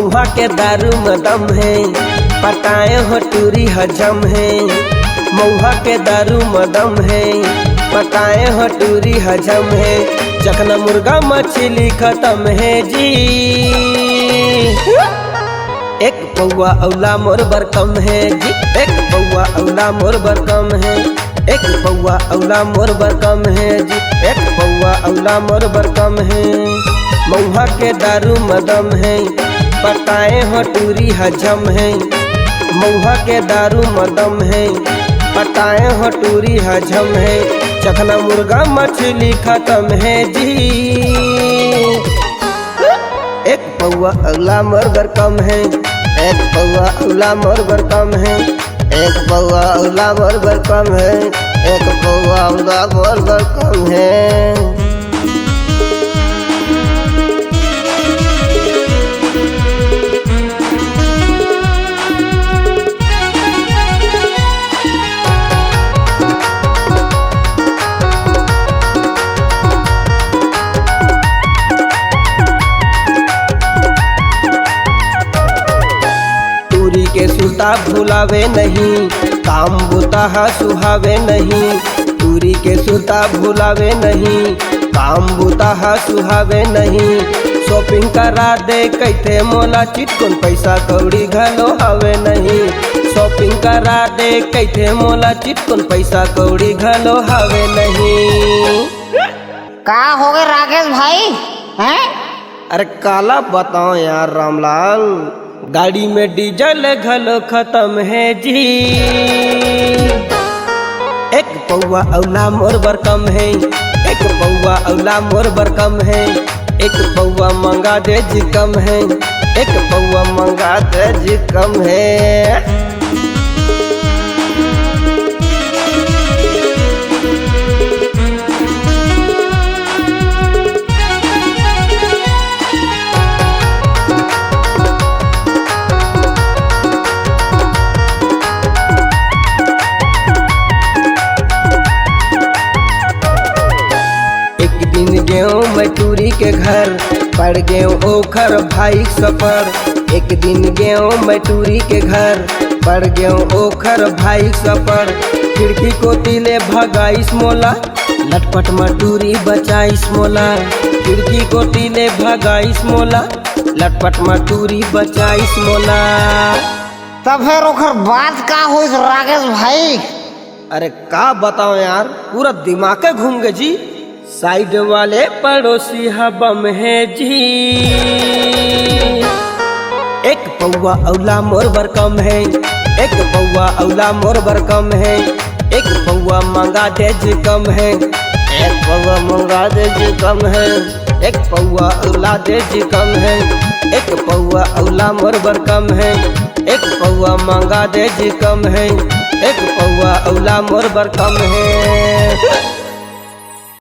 महुआ के दारू में दम है, पटाए हो टूरी हजम है। महुआ के दारू में दम है, पटाए हो टूरी हजम है। चखना मुर्गा मछली खत्म है जी। एक पौआ औला मोर बर कम है जी, एक पौआ औला मोर बर कम है। एक पौआ औला मोर बर कम है जी, एक पौआ औला मोर बर कम है। महुआ के दारू में दम है, पटाए हो टूरी हजम है। महुआ के दारू में दम है, पटाए हो टूरी हजम है। चखना मुर्गा मछली खत्म है जी। एक पौआ औला मोर बर कम है, एक पौआ औला मोर बर कम है। एक पौआ औला मोर बर कम है, एक पौआ औला मोर बर कम है। के सुता भुलावे नहीं, काम बुता सुहावे नहीं। दूरी के सुता भुलावे नहीं, काम बुता सुहावे नहीं। शॉपिंग करा दे कैथे मोला चिटकुन, पैसा कौड़ी घलो हवे नहीं। शॉपिंग करा दे कैथे मोला चिटकुन, पैसा कौड़ी घलो हवे नहीं। का हो गए राकेश भाई हैं? अरे काला बताओ यार रामलाल, गाड़ी में डीजल घलो खत्म है जी। एक पौआ औला मोर बर कम है, एक पौआ औला मोर बर कम है। एक पौआ मंगा दे जी कम है, एक पौआ मंगा दे जी कम है। गेहूँ मैं टूरी के घर पड़ गेहूँ ओखर भाई सफर। एक दिन गेहूँ मैं टूरी के घर पड़ गेहूँ ओखर भाई सफर। खिड़की को तिले भगाइस मोला, लटपट मटूरी बचाइस मोला। खिड़की को तिले भगाइस मोला, लटपट मटूरी बचाइस मोला। तब फिर ओखर बात का हो राकेश भाई? अरे का बताओ यार, पूरा दिमाग घूम गए जी। साइड वाले पड़ोसी हबम है जी। एक पौआ औला मोर बर कम है, एक पौआ औला मोर बर कम है। एक पौआ मंगा दे जी कम है, एक पौआ मंगा दे जी कम है। एक पौआ औला दे जी कम है, एक पौआ औला मोर बर कम है। एक पौआ मंगा दे जी कम है, एक पौआ औला मोर बर कम है।